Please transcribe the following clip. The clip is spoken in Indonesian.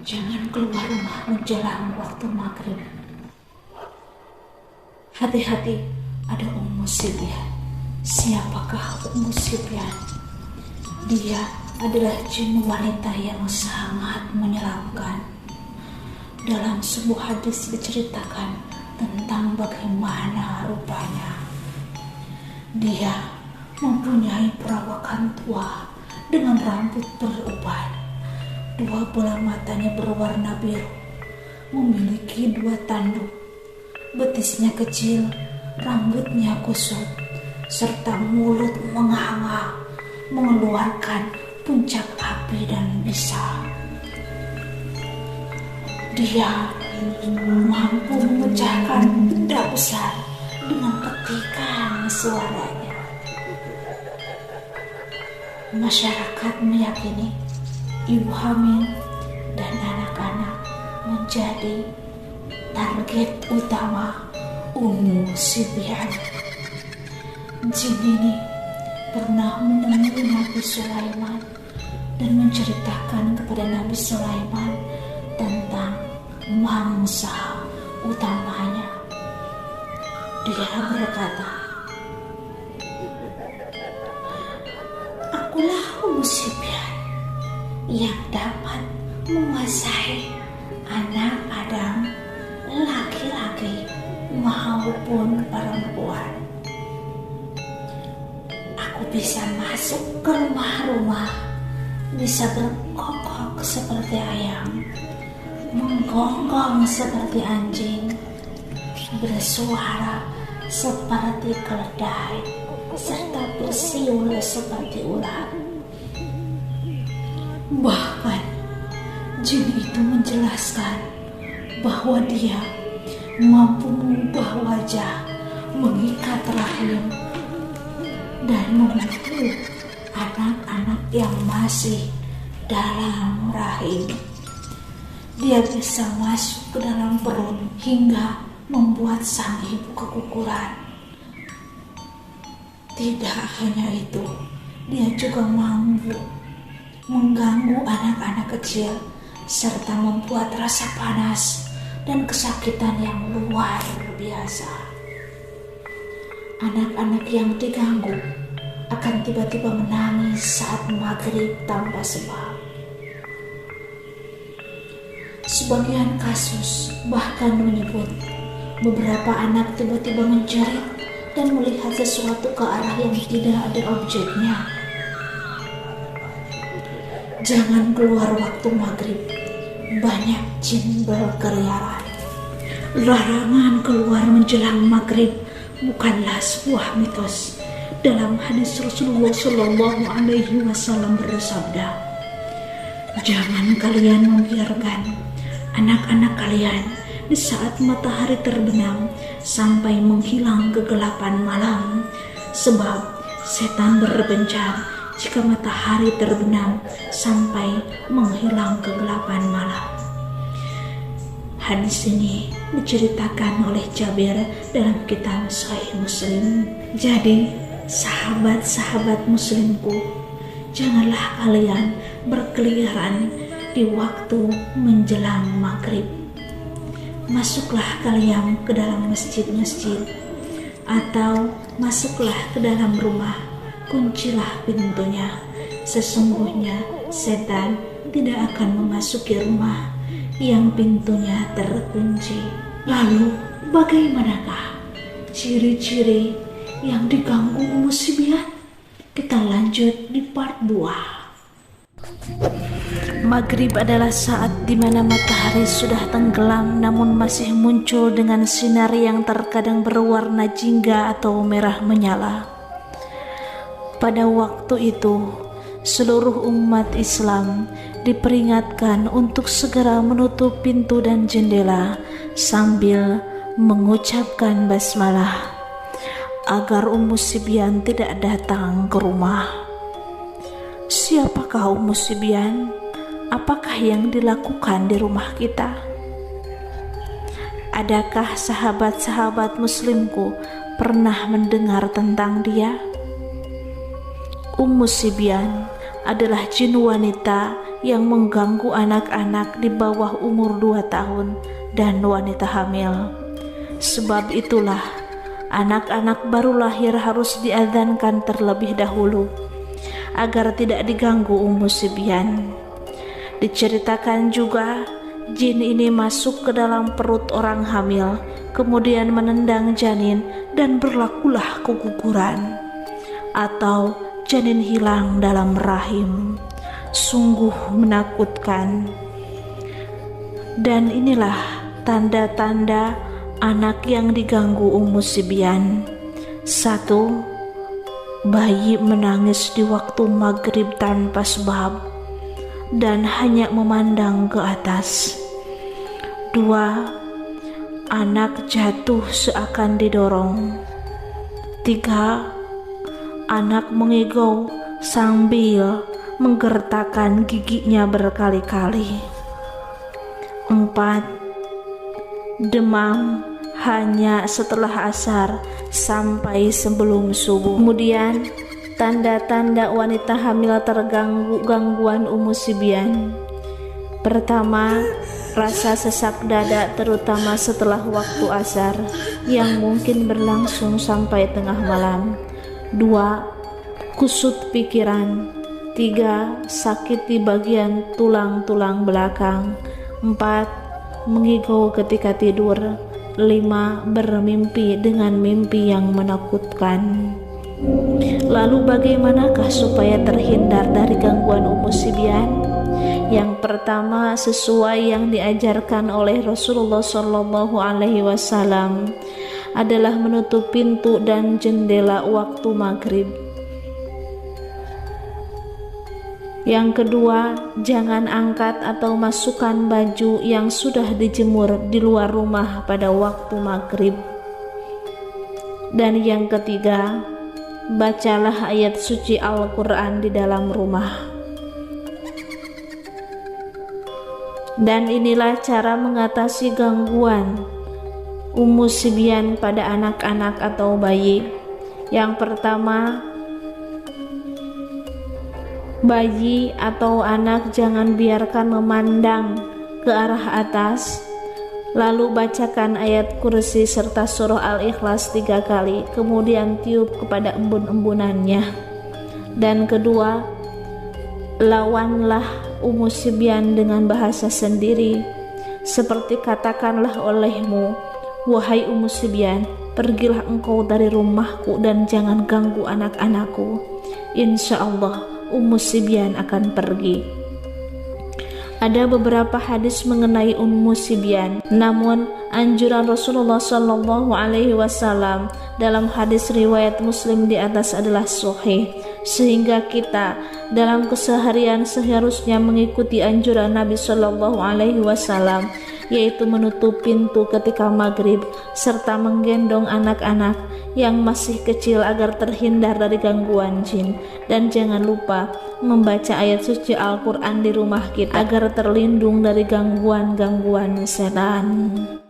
Jangan keluar rumah menjelang waktu maghrib. Hati-hati, ada Ummu Sibyan. Siapakah Ummu Sibyan? Dia adalah jin wanita yang sangat menyeramkan. Dalam sebuah hadis diceritakan tentang bagaimana rupanya dia mempunyai perawakan tua dengan rambut beruban, dua bola matanya berwarna biru, memiliki dua tanduk, betisnya kecil, rambutnya kusut, serta mulut menganga mengeluarkan puncak api dan bisa. Dia mampu memecahkan benda besar dengan petikan suaranya. Masyarakat meyakini ibu hamil dan anak-anak menjadi target utama Ummu Sibyan. Jin ini pernah menemui Nabi Sulaiman dan menceritakan kepada Nabi Sulaiman tentang mangsa utamanya. Dia berkata, "Akulah Ummu Sibyan yang dapat menguasai anak Adam, laki-laki maupun perempuan. Aku bisa masuk ke rumah-rumah, bisa berkokok seperti ayam, menggonggong seperti anjing, bersuara seperti keledai, serta bersiul seperti ular." Bahkan jin itu menjelaskan bahwa dia mampu mengubah wajah, mengikat rahim, dan membunuh anak-anak yang masih dalam rahim. Dia bisa masuk ke dalam perut hingga membuat sang ibu keguguran. Tidak hanya itu, dia juga mampu mengganggu anak-anak kecil serta membuat rasa panas dan kesakitan yang luar biasa. Anak-anak yang diganggu akan tiba-tiba menangis saat maghrib tanpa sebab. Sebagian kasus bahkan menyebut beberapa anak tiba-tiba menjerit dan melihat sesuatu ke arah yang tidak ada objeknya. Jangan keluar waktu maghrib, banyak jin berkeliaran. Larangan keluar menjelang maghrib bukanlah sebuah mitos. Dalam hadis Rasulullah Shallallahu Alaihi Wasallam bersabda, "Jangan kalian membiarkan anak-anak kalian di saat matahari terbenam sampai menghilang kegelapan malam, sebab setan berbencar jika matahari terbenam sampai menghilang kegelapan malam." Hadis ini diceritakan oleh Jabir dalam kitab Sahih Muslim. Jadi, sahabat-sahabat muslimku, janganlah kalian berkeliaran di waktu menjelang maghrib. Masuklah kalian ke dalam masjid-masjid atau masuklah ke dalam rumah, kuncilah pintunya. Sesungguhnya setan tidak akan memasuki rumah yang pintunya terkunci. Lalu bagaimanakah ciri-ciri yang diganggu Ummu Sibyan? Kita lanjut di part 2. Maghrib adalah saat di mana matahari sudah tenggelam namun masih muncul dengan sinar yang terkadang berwarna jingga atau merah menyala. Pada waktu itu, seluruh umat Islam diperingatkan untuk segera menutup pintu dan jendela sambil mengucapkan basmalah agar Ummu Sibyan tidak datang ke rumah. Siapakah Ummu Sibyan? Apakah yang dilakukan di rumah kita? Adakah sahabat-sahabat muslimku pernah mendengar tentang dia? Ummu Sibyan adalah jin wanita yang mengganggu anak-anak di bawah umur 2 tahun dan wanita hamil. Sebab itulah anak-anak baru lahir harus diadzankan terlebih dahulu agar tidak diganggu Sibyan. Diceritakan juga jin ini masuk ke dalam perut orang hamil, kemudian menendang janin dan berlakulah keguguran atau janin hilang dalam rahim. Sungguh menakutkan. Dan inilah tanda-tanda anak yang diganggu Sibyan. 1. Bayi menangis di waktu maghrib tanpa sebab dan hanya memandang ke atas. 2. Anak jatuh seakan didorong. 3. Anak mengigau sambil menggertakkan giginya berkali-kali. 4. Demam hanya setelah asar sampai sebelum subuh. Kemudian tanda-tanda wanita hamil terganggu gangguan Sibyan. Pertama, rasa sesak dada terutama setelah waktu asar yang mungkin berlangsung sampai tengah malam. 2. Kusut pikiran. 3. Sakit di bagian tulang-tulang belakang. 4. Mengigau ketika tidur. 5. Bermimpi dengan mimpi yang menakutkan. Lalu bagaimanakah supaya terhindar dari gangguan Sibyan? Yang pertama, sesuai yang diajarkan oleh Rasulullah SAW adalah menutup pintu dan jendela waktu maghrib. Yang kedua, jangan angkat atau masukkan baju yang sudah dijemur di luar rumah pada waktu maghrib. Dan yang ketiga, bacalah ayat suci Al-Quran di dalam rumah. Dan inilah cara mengatasi gangguan Sibyan pada anak-anak atau bayi. Yang pertama, bayi atau anak jangan biarkan memandang ke arah atas, lalu bacakan ayat kursi serta surah Al-Ikhlas 3 kali, kemudian tiup kepada embun-embunannya. Dan kedua, lawanlah Sibyan dengan bahasa sendiri, seperti katakanlah olehmu, wahai Sibyan, pergilah engkau dari rumahku dan jangan ganggu anak-anakku. Insya Allah Sibyan akan pergi. Ada beberapa hadis mengenai Sibyan, namun anjuran Rasulullah SAW dalam hadis riwayat Muslim di atas adalah sahih, sehingga kita dalam keseharian seharusnya mengikuti anjuran Nabi SAW, yaitu menutup pintu ketika maghrib serta menggendong anak-anak yang masih kecil agar terhindar dari gangguan jin. Dan jangan lupa membaca ayat suci Al-Quran di rumah kita agar terlindung dari gangguan-gangguan setan.